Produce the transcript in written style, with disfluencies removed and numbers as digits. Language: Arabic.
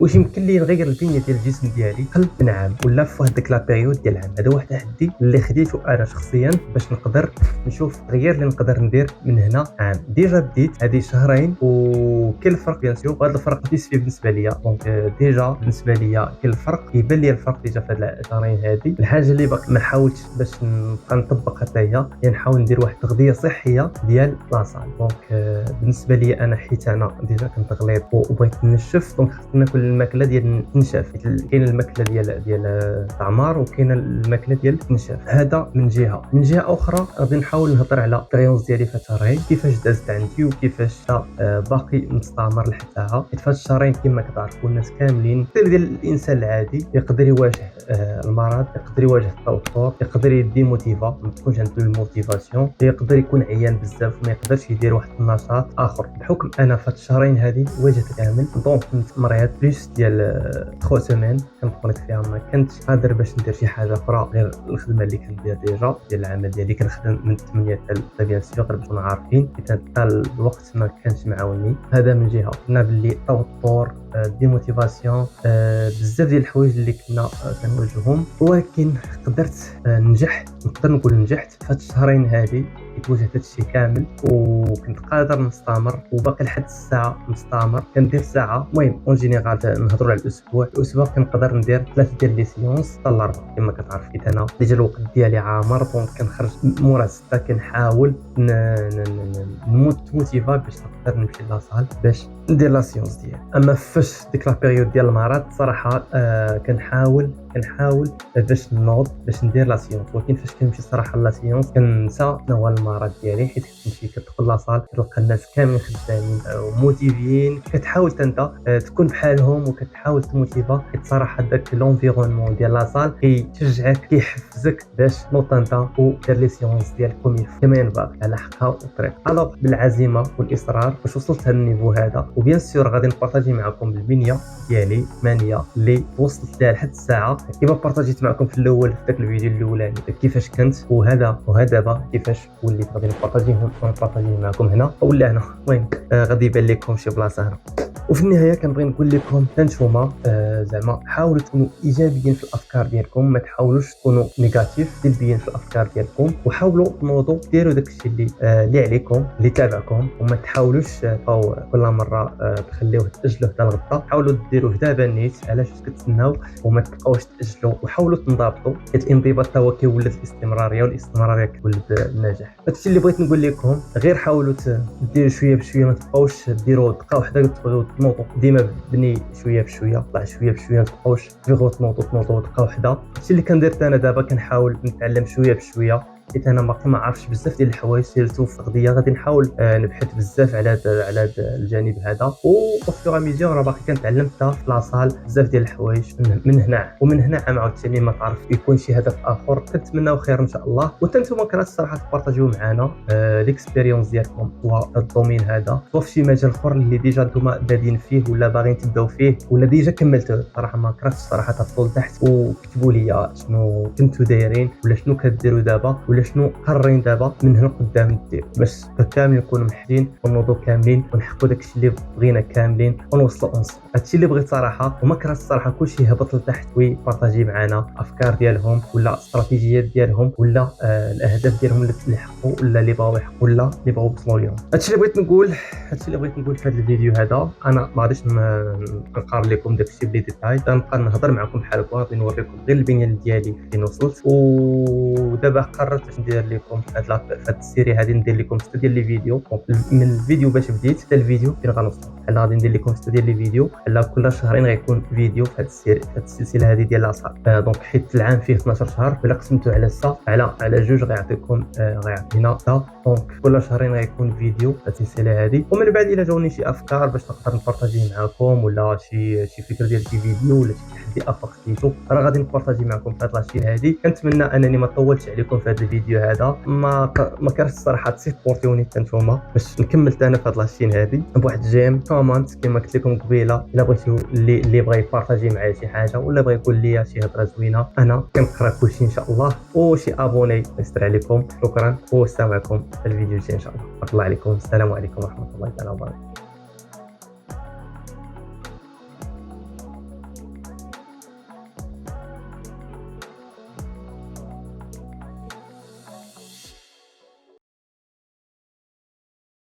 واش يمكن لي نغير البنيه ديال الجسم ديالي قبل من عام ولا في واحد ديك لا بيريود ديال عام؟ هذا واحد التحدي اللي خديته انا شخصيا باش نقدر نشوف التغيير اللي نقدر ندير من هنا عام. ديجا بديت هذه شهرين وكاين الفرق بيان سور، وهذا الفرق نسبي بالنسبه ليا. دونك ديجا بالنسبه ليا كاين الفرق، كيبان لي الفرق ديجا في هاد الشهرين هذه. الحاجه اللي باقي ما حاولتش باش نبقى نطبق حتى هي يعني نحاول ندير واحد التغذيه صحيه ديال لاصال. دونك بالنسبه لي انا حيت انا ديجا كنت غليظ وبغيت نشف، دونك خصني ناكل الماكله ديال النشاف. كاين الماكله ديال الطعمار وكاين الماكله ديال النشاف. هذا من جهه اخرى غادي نحاول نهضر على التريونس ديالي في الشهرين، كيفاش دازت عندي وكيفاش باقي مستمر لحتى حيت في هاد الشهرين كما كتعرفوا الناس كاملين ديال الانسان العادي يقدر يواجه المرض، يقدر يواجه التوتر، يقدر يديموتيفا، ما تكونش عنده الموتيفاسيون، يقدر يكون عيان بزاف وما يقدرش يدير واحد النشاط اخر. بحكم انا في هاد الشهرين هذه واجهت كامل، دونك كنت مريض بليس ديال 3 سيمين كنت فيها، ما كنتش قادر باش ندير شي حاجه اخرى غير الخدمه اللي كندير ديجا ديال العمل ديالي. كنخدم من 8 حتى بيان سور باش نكونوا عارفين، حتى الوقت ما كانش معاوني. هذا من جهه. قلنا باللي التوتر، ديموتيفاسيون، بزاف ديال الحوايج اللي كنا كنواجههم، ولكن قدرت ننجح. نقدر نقول نجحت في هاد الشهرين هذه، واجهت هادشي كامل وكنت قادر نستمر وباقي لحد الساعه مستمر. كندير ساعه، المهم اون جينيرال نهضروا على الاسبوع كنقدر ندير 3 ديال لي سيونس حتى ل4 كما كتعرف. حيت انا ديجا الوقت ديالي عامر، دونك كنخرج مورا 6 كنحاول نموتيفا باش نقدر نمشي لاصال باش ندير لا سيونس ديالي. اما فاش ديك لا بيريود ديال المرض صراحه كنحاول باش نوض باش ندير لا سيونس، ولكن فاش كنمشي صراحه لا سيونس كنسى شنو هو المرض ديالي. حيت كتمشي كتدخل لاصال كتلقى الناس كاملين خدامين وموتيفيين، كتحاول انت تكون بحالهم وكتحاول تموتيفا. حيت صراحه داك لونفيرونمون ديال لاصال كيشجعك كيحفزك باش نوض انت ودير لي سيونس ديالكم كما ينبغي على حقها وطريق. الوغ بالعزيمه والاصرار باش وصلت لهذا النيفو هذا، وبيان سور غادي نبارطاجي معكم بالبنيه ديالي مانيه اللي وصلت لها لحد الساعه، كما بارطاجيت معكم في الاول في داك الفيديو الاولاني كيفاش كنت وهذا دابا كيفاش وليت. غادي نبارطاجيهم معكم هنا ولا هنا، المهم غادي يبان لكم شي بلاصه هنا. وفي النهايه كنبغي نقول لكم نتوما زعما حاولوا تكونوا ايجابيين في الافكار ديالكم، ما تحاولوش تكونوا نيجاتيف سلبيين في الافكار ديالكم، وحاولوا تنوضوا ديروا داكشي اللي عليكم اللي تابعكم، وما تحاولوش كل مره تخليوه تاجلوه حتى الغدا. حاولوا ديروه دابا نيت، علاش كتسناو وما تبقاوش تاجلوا، وحاولوا تنضبطوا. حيت الانضباط هو كيولد الاستمراريه، والاستمراريه كتولد النجاح. هادشي اللي بغيت نقول لكم، غير حاولوا ديروا شويه بشويه، ما تبقاوش ديروا دقه واحده وتبغيو تنوضوا. ديما بني شويه بشويه، طلع شويه بشويه، ما تبقاوش تبغيو تنوضوا دقه واحده. هادشي اللي كندير انا دابا، كنحاول نتعلم شويه بشويه. حيت انا باقي ما عرفتش بزاف ديال الحوايج سيرتو في الغديه. غادي نحاول نبحث بزاف على هذا الجانب هذا، وفي ميزيون راه باقي كنتعلم حتى في لاصال بزاف ديال الحوايج من هنا عام عاوتاني. ما تعرف يكون شي هدف اخر كنتمناو خير ان شاء الله. وانتم كرات الصراحه تبارطاجيو معنا ليكسبيريونس ديالكم في الدومين هذا، وفي شي مجال اخر اللي ديجا نتوما بادين فيه ولا باغيين تبداو فيه ولا ديجا كملتوه. صراحه ما كرهتش الصراحه تدخلوا لتحت وكتبوا لي شنو كنتو دايرين ولا شنو كديروا دابا ولا شنو قررين دابا من هنا قدام ندير، باش كاملين نكونوا محدين ونوضوا كاملين ونحققوا داكشي اللي بغينا كاملين ونوصلوا هادشي اللي بغيت صراحه. وما كرهتش الصراحه كلشي هبط لتحت ويبارطاجي معنا افكار ديالهم ولا استراتيجيات ديالهم ولا الاهداف ديالهم اللي حققوا ولا اللي بغاو يحققوا ولا اللي بغاو يوصلوا لهم. هادشي اللي بغيت نقول في هذا الفيديو هذا. انا ما غاديش نقارن لكم داكشي بلي ديتاي، غنبقى نهضر معكم بحال هكا، غادي نوريكم غير البنيه ديالي فين وصلت. ودابا قررت باش ندير لكم في هاد السيري هذه، ندير لكم 6 ديال لي فيديو من الفيديو باش بديت حتى الفيديو فين غنوصل. حنا غادي ندير لكم 6 ديال لي فيديو، حنا كل شهرين غيكون فيديو في هاد السيري، في هاد السلسله هذه ديال لاصال. دونك حيت العام فيه 12 شهر، الا قسمتو على 6 على جوج غيعطينا 6. دونك كل شهرين غيكون فيديو في السلسله هذه. ومن بعد الا جاوني شي افكار باش نقدر نبارطاجي معكم ولا شي فكره ديال شي فيديو ولا شي تحدي اخر خديتو، راه غادي نبارطاجي معكم في هاد لاشين هذه. كنتمنى انني ما طولتش عليكم في هذا الفيديو هذا، ما كرهتش الصراحه تسيبورتيوني نتوما باش نكمل انا في هاد لاشين هذه بواحد جيم كومنت كما قلت لكم قبيله. الا بغيتو اللي بغى يبارطاجي معايا شي حاجه ولا بغى يقول لي شي هضره زوينه، انا كنقرا كلشي ان شاء الله. وشي ابوني يستر عليكم. شكرا والسلام عليكم في الفيديو الجاي ان شاء الله. بارك الله عليكم. السلام عليكم ورحمه الله تعالى وبركاته.